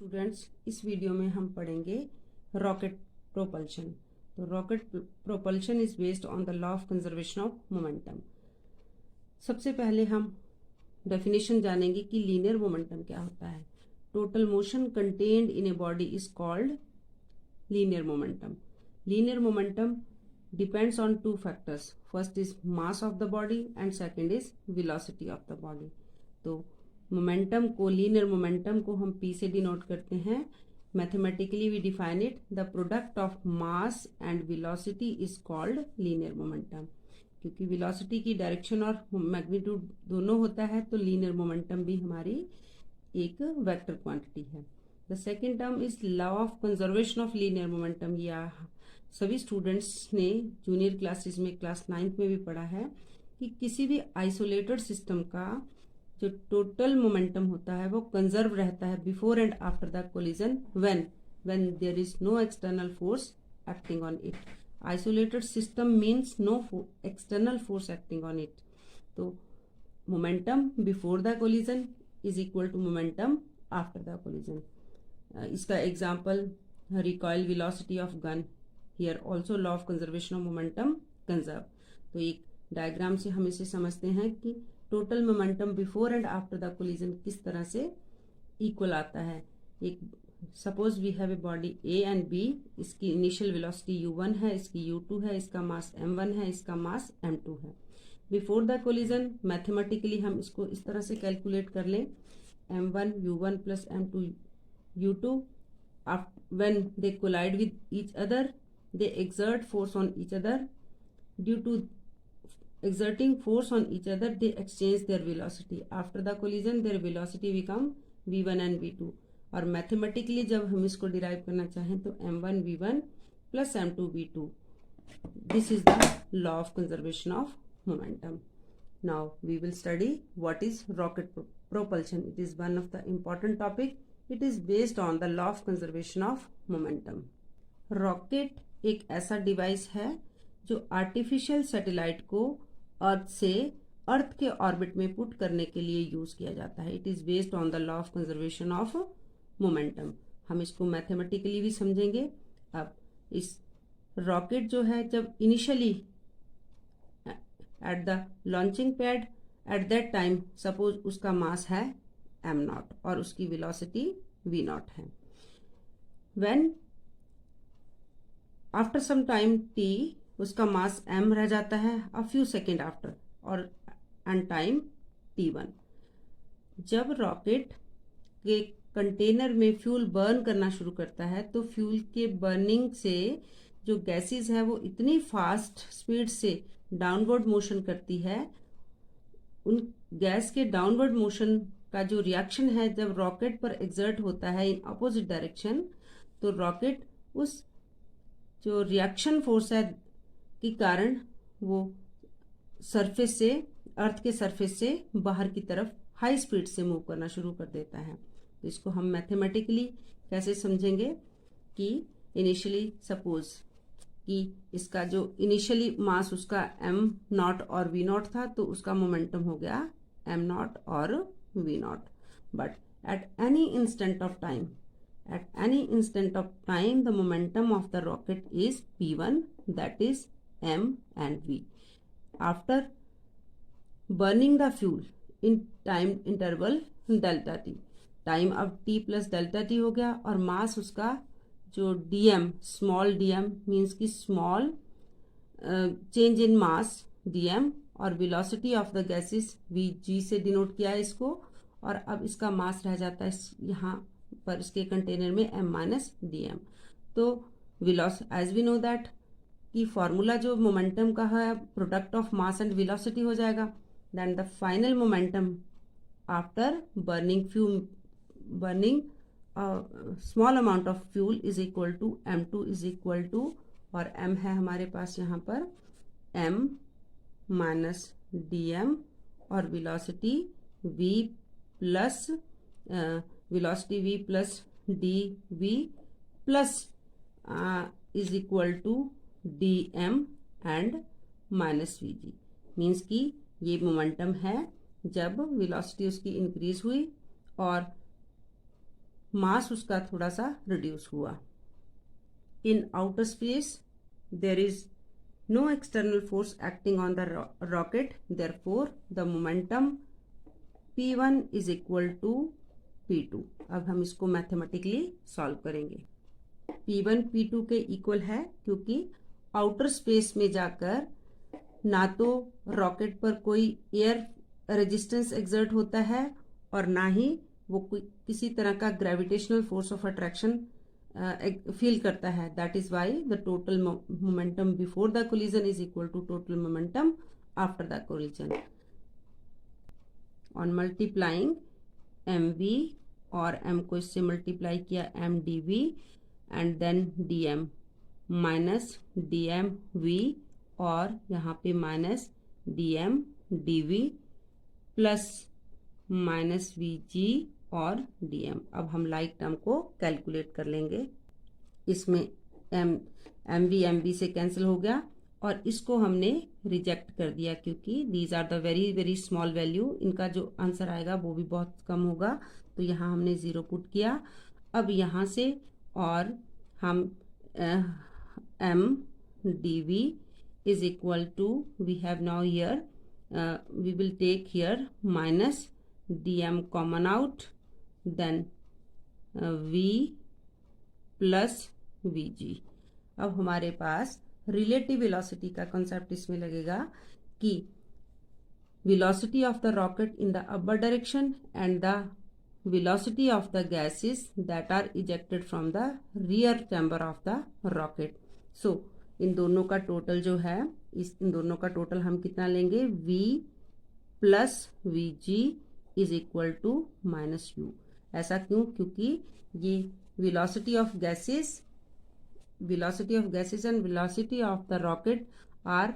Students, इस video में हम पढ़ेंगे रॉकेट प्रोपल्शन। तो rocket propulsion is based on the law of conservation of momentum. सबसे पहले हम डेफिनेशन जानेंगे कि लीनियर मोमेंटम क्या होता है। Total motion contained in a body is called linear momentum. Linear momentum depends on two factors. First is mass of the body and second is velocity of the body. तो momentum को, linear momentum को हम P से denote करते हैं। Mathematically we define it, the product of mass and velocity is called linear momentum. क्योंकि velocity की direction और मैग्नीट्यूड दोनों होता है, तो लीनियर मोमेंटम भी हमारी एक वेक्टर क्वांटिटी है। The second term is law of conservation of linear momentum. या सभी स्टूडेंट्स ने जूनियर क्लासेस में, क्लास 9th में भी पढ़ा है कि किसी भी आइसोलेटेड सिस्टम का जो टोटल मोमेंटम होता है वो कंजर्व रहता है before and after the collision when there is no external force acting on it. Isolated system means no external force acting on it. तो momentum before the collision is equal to momentum after the collision. इसका example recoil velocity of gun, here also law of conservation of momentum conserve. तो एक diagram से हम इसे समझते हैं कि total momentum before and after the collision किस तरह से इक्वल आता है। एक suppose we have a body A and B, इसकी इनिशियल वेलोसिटी u1 है, इसकी u2 है, इसका मास m1 है, इसका मास m2 है। बिफोर द कोलिजन मैथमेटिकली हम इसको इस तरह से कैलकुलेट कर लें, m1 u1 plus m2 u2। when they collide with each other they exert force on each other. Due to exerting force on each other they exchange their velocity. After the collision their velocity become v1 and v2। और mathematically जब हम इसको derive करना चाहें तो m1 v1 plus m2 v2। This is the law of conservation of momentum. Now we will study what is rocket propulsion. It is one of the important topic. It is based on the law of conservation of momentum. Rocket एक ऐसा device है जो artificial satellite को अर्थ के orbit में put करने के लिए यूज किया जाता है। It is based on the law of conservation of momentum. हम इसको मैथमेटिकली भी समझेंगे। अब इस रॉकेट जो है, जब initially at the launching pad, at that time suppose उसका मास है m0 और उसकी वेलोसिटी v0 है। When after some time t उसका मास m रह जाता है अ फ्यू सेकेंड आफ्टर, और एंड टाइम t1। जब रॉकेट के कंटेनर में फ्यूल बर्न करना शुरू करता है तो फ्यूल के बर्निंग से जो गैसेस है वो इतनी फास्ट स्पीड से डाउनवर्ड मोशन करती है। उन गैस के डाउनवर्ड मोशन का जो रिएक्शन है जब रॉकेट पर एक्सर्ट होता है इन अपोजिट डायरेक्शन, तो रॉकेट उस जो रिएक्शन फोर्स है के कारण वो सरफेस से, अर्थ के सरफेस से बाहर की तरफ हाई स्पीड से मूव करना शुरू कर देता है। तो इसको हम मैथमेटिकली कैसे समझेंगे कि इनिशियली सपोज कि इसका जो इनिशियली मास उसका m0 और v0 था, तो उसका मोमेंटम हो गया m0 और v0। But at any instant of time, the momentum of the rocket is p1, that is m and v. After burning the fuel in time interval delta t, time अब t plus delta T हो गया, और मास उसका जो dm, small dm means की small change इन मास dm, और velocity of the gases vg से denote किया है इसको। और अब इसका मास रह जाता है यहाँ पर इसके कंटेनर में m माइनस डी एम। तो एज वी नो दैट कि फॉर्मूला जो मोमेंटम का है product of mass and velocity हो जाएगा। Then the final momentum after burning small amount of fuel is equal to m2 is equal to, और m है हमारे पास यहाँ पर m माइनस डी एम, और velocity v plus velocity v plus d v plus is equal to d m and minus v ji. Means कि ये momentum है जब वेलोसिटी उसकी इंक्रीज हुई और मास उसका थोड़ा सा रिड्यूस हुआ। In outer space there is no external force acting on the rocket, therefore the momentum p1 is equal to p2। अब हम इसको मैथमेटिकली सॉल्व करेंगे। p1 p2 के इक्वल है क्योंकि आउटर स्पेस में जाकर ना तो रॉकेट पर कोई एयर रेजिस्टेंस एक्सर्ट होता है और ना ही वो किसी तरह का gravitational force of attraction feel करता है। That is why the total momentum before the collision is equal to total momentum after the collision. On multiplying m v और एम को इससे मल्टीप्लाई किया m D v and then d m minus d m v और यहाँ पे minus d m D v plus minus v g और dm। अब हम लाइक टर्म को कैलकुलेट कर लेंगे। इसमें एम वी से कैंसिल हो गया और इसको हमने रिजेक्ट कर दिया क्योंकि these are the very very small value. इनका जो आंसर आएगा वो भी बहुत कम होगा, तो यहाँ हमने 0 पुट किया। अब यहाँ से और हम M D we is equal to we have now here we will take here minus dm common out, then v plus vg। अब हमारे पास रिलेटिव वेलोसिटी का कॉन्सेप्ट इसमें लगेगा कि velocity of the rocket in the upper direction and the velocity of the gases that are ejected from the rear chamber of the rocket. So इन दोनों का टोटल जो है इन दोनों का टोटल हम कितना लेंगे, v plus vg is equal to minus u. ऐसा क्यों? क्योंकि ये velocity of gases and velocity of the rocket are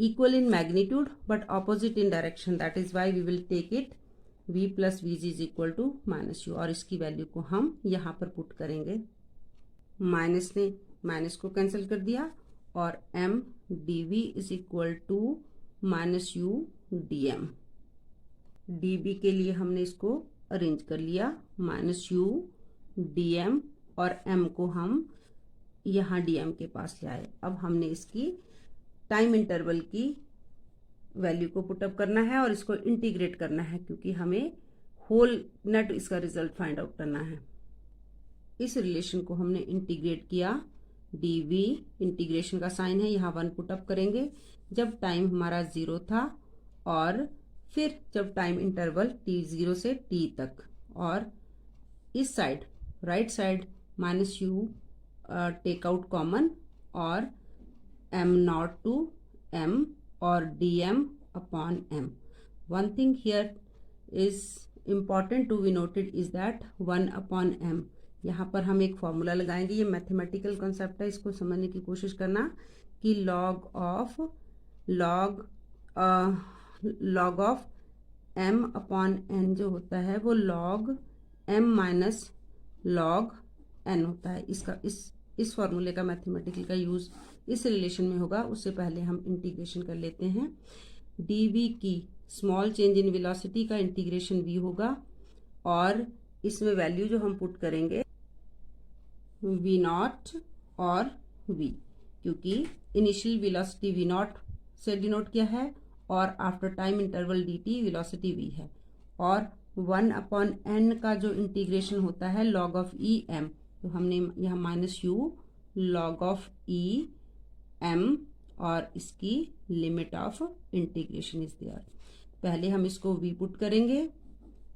equal in magnitude but opposite in direction. That is why we will take it v plus we g is equal to minus u और इसकी value को हम यहाँ पर put करेंगे। Minus ने minus को cancel कर दिया और m d we is equal to minus U D m. dB के लिए हमने इसको अरेंज कर लिया, माइनस यू डी एम और m को हम यहाँ dm के पास ले आए। अब हमने इसकी टाइम इंटरवल की वैल्यू को पुटअप करना है और इसको इंटीग्रेट करना है क्योंकि हमें होल नेट इसका रिजल्ट फाइंड आउट करना है। इस रिलेशन को हमने इंटीग्रेट किया, dv इंटीग्रेशन का साइन है, यहाँ 1 पुटअप करेंगे जब टाइम हमारा 0 था और फिर जब टाइम इंटरवल t0 से t तक, और इस side right side minus u take out common और m नॉट टू m और dm upon m। One thing here is important to be noted is that 1 upon m। यहाँ पर हम एक फॉर्मूला लगाएंगे, ये मैथमेटिकल कॉन्सेप्ट है, इसको समझने की कोशिश करना कि log of m upon n जो होता है वो log m minus log n होता है। इसका इस फॉर्मूले का मैथमेटिकल का यूज इस रिलेशन में होगा। उससे पहले हम इंटीग्रेशन कर लेते हैं। dv की स्मॉल चेंज इन वेलोसिटी का इंटीग्रेशन v होगा और इसमें वैल्यू जो हम पुट करेंगे v नॉट और v, क्योंकि इनिशियल वेलोसिटी v नॉट से डिनोट किया है और after time interval dt velocity v है और 1 अपॉन n का जो इंटीग्रेशन होता है log ऑफ e m, तो हमने यहाँ minus you log of e m और इसकी limit of integration is there. पहले हम इसको v पुट करेंगे,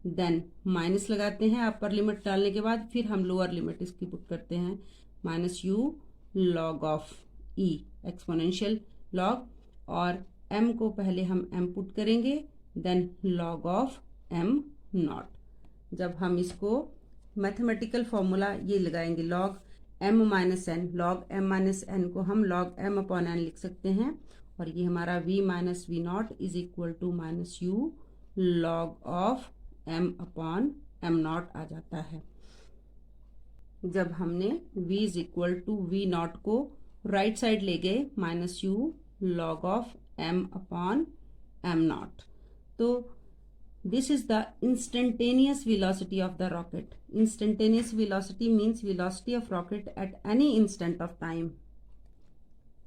देन माइनस लगाते हैं अपर लिमिट डालने के बाद, फिर हम लोअर लिमिट इसकी पुट करते हैं minus you log of e exponential log और m को पहले हम m पुट करेंगे then log of m not. जब हम इसको मैथमेटिकल फॉर्मूला ये लगाएंगे log m minus n, log m minus n को हम log m अपॉन n लिख सकते हैं और ये हमारा v minus V naught is equal to minus you log of m upon m naught आ जाता है। जब हमने v is equal to we naught को राइट साइड ले गए minus you log of m upon m naught, तो This is the instantaneous velocity of the rocket. Instantaneous velocity means velocity of rocket at any instant of time.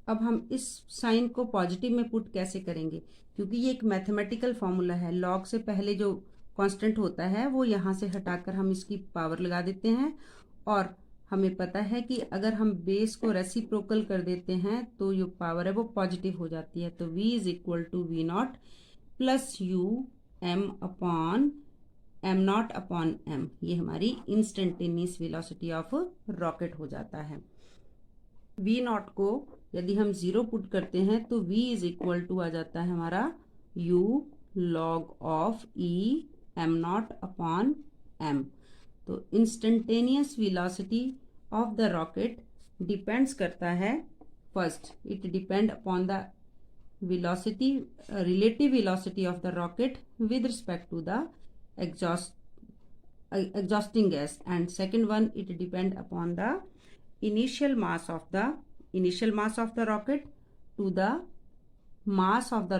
अब हम इस sign को positive में put कैसे करेंगे, क्योंकि ये एक मैथमेटिकल फॉर्मूला है. लॉग से पहले जो कांस्टेंट होता है वो यहाँ से हटाकर हम इसकी पावर लगा देते हैं, और हमें पता है कि अगर हम बेस को रेसिप्रोकल कर देते हैं तो जो पावर है वो पॉजिटिव हो जाती है. तो v is equal to we not plus u m upon m not upon m. ये हमारी इंस्टेंटेनियस वेलोसिटी ऑफ रॉकेट हो जाता है. v नॉट को यदि हम 0 पुट करते हैं तो v इज इक्वल टू आ जाता है हमारा u log of e M not upon m. तो instantaneous velocity of the rocket depends करता है, first it depend upon the velocity relative velocity of the rocket with respect to the exhausting gas, and second one it depend upon the initial mass of the rocket to the mass of the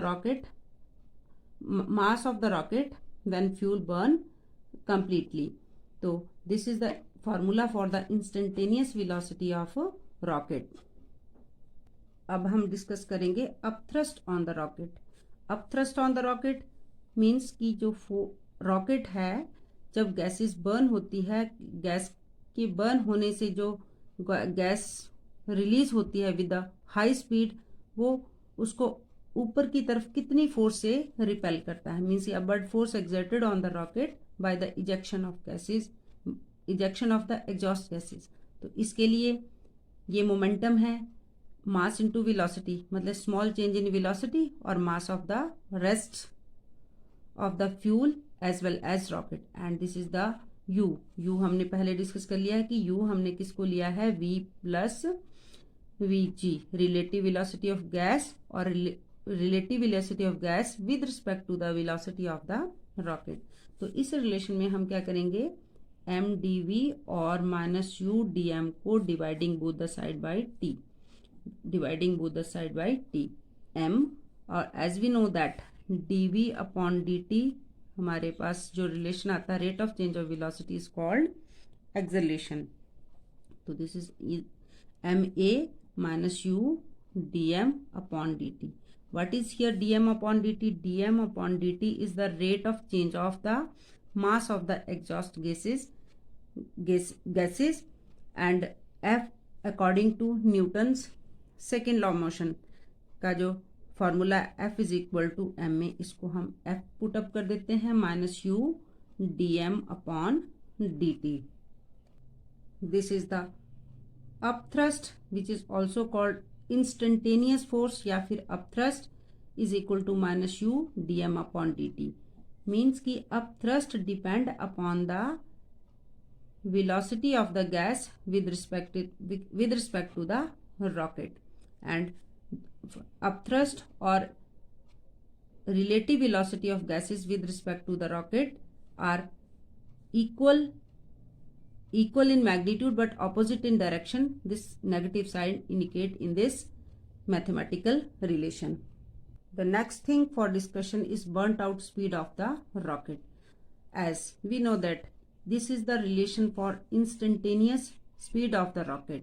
rocket when fuel burn completely. So this is the formula for the instantaneous velocity of a rocket. अब हम discuss करेंगे upthrust on the rocket. Upthrust on the rocket means कि जो rocket है जब gases burn होती है, gas के बर्न होने से जो गैस रिलीज होती है विद द हाई स्पीड, वो उसको ऊपर की तरफ कितनी फोर्स से रिपेल करता है. Means upward force exerted on the rocket by the ejection of the exhaust gases. तो इसके लिए ये मोमेंटम है मास इंटू वेलोसिटी, मतलब स्मॉल चेंज इन वेलोसिटी और mass of the rest of the fuel as well as rocket. And this is the u हमने पहले discuss कर लिया है कि यू हमने किसको लिया है, v plus we G, relative velocity of gas और relative velocity of gas with respect to the velocity of the rocket. तो इस रिलेशन में हम क्या करेंगे, एम डी वी और माइनस यू डी एम को dividing both the side by t m, और as we know that dv upon dt हमारे पास जो रिलेशन आता है rate of change of velocity is called acceleration. तो this is m a minus U D M upon D t. what is here dm upon dt? dm upon dt is the rate of change of the mass of the exhaust gases and f according to Newton's second law motion का जो formula f is equal to m में इसको हम f put up कर देते हैं minus U D M upon D T. This is the upthrust which is also called instantaneous force या फिर upthrust is equal to minus U D M upon D T. Means की upthrust depend upon the velocity of the gas with respect to the rocket, and upthrust or relative velocity of gases with respect to the rocket are equal in magnitude but opposite in direction. This negative sign indicate in this mathematical relation. The next thing for discussion is burnt out speed of the rocket. As we know that this is the relation for instantaneous speed of the rocket.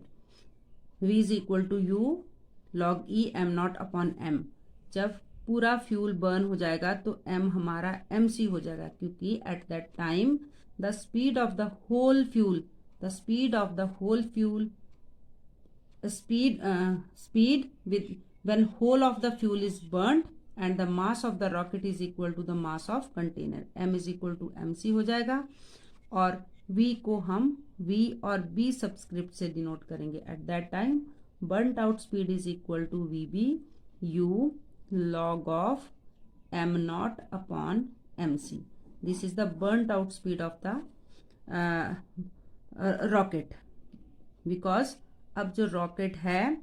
V is equal to U log E m naught upon m. जब पूरा fuel burn हो जाएगा तो m हमारा mc हो जाएगा, क्योंकि at that time the speed of the whole fuel with when whole of the fuel is burnt and the mass of the rocket is equal to the mass of container. m is equal to mc हो जाएगा, और v को हम v और b subscript से denote करेंगे. At that time burnt out speed is equal to v b u log of m naught upon mc. This is the burnt out speed of the rocket, because अब जो rocket है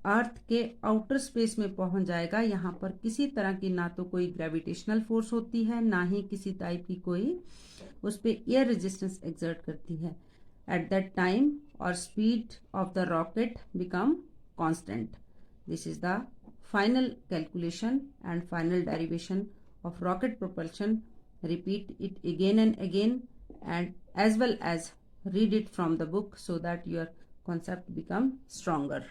अर्थ के outer space में पहुंच जाएगा. यहाँ पर किसी तरह की ना तो कोई ग्रेविटेशनल फोर्स होती है, ना ही किसी टाइप की कोई उस पर एयर रेजिस्टेंस एक्सर्ट करती है. एट दैट टाइम और speed of the rocket become constant. This is the final calculation and final derivation of rocket propulsion, repeat it again and again, and as well as read it from the book so that your concept become stronger.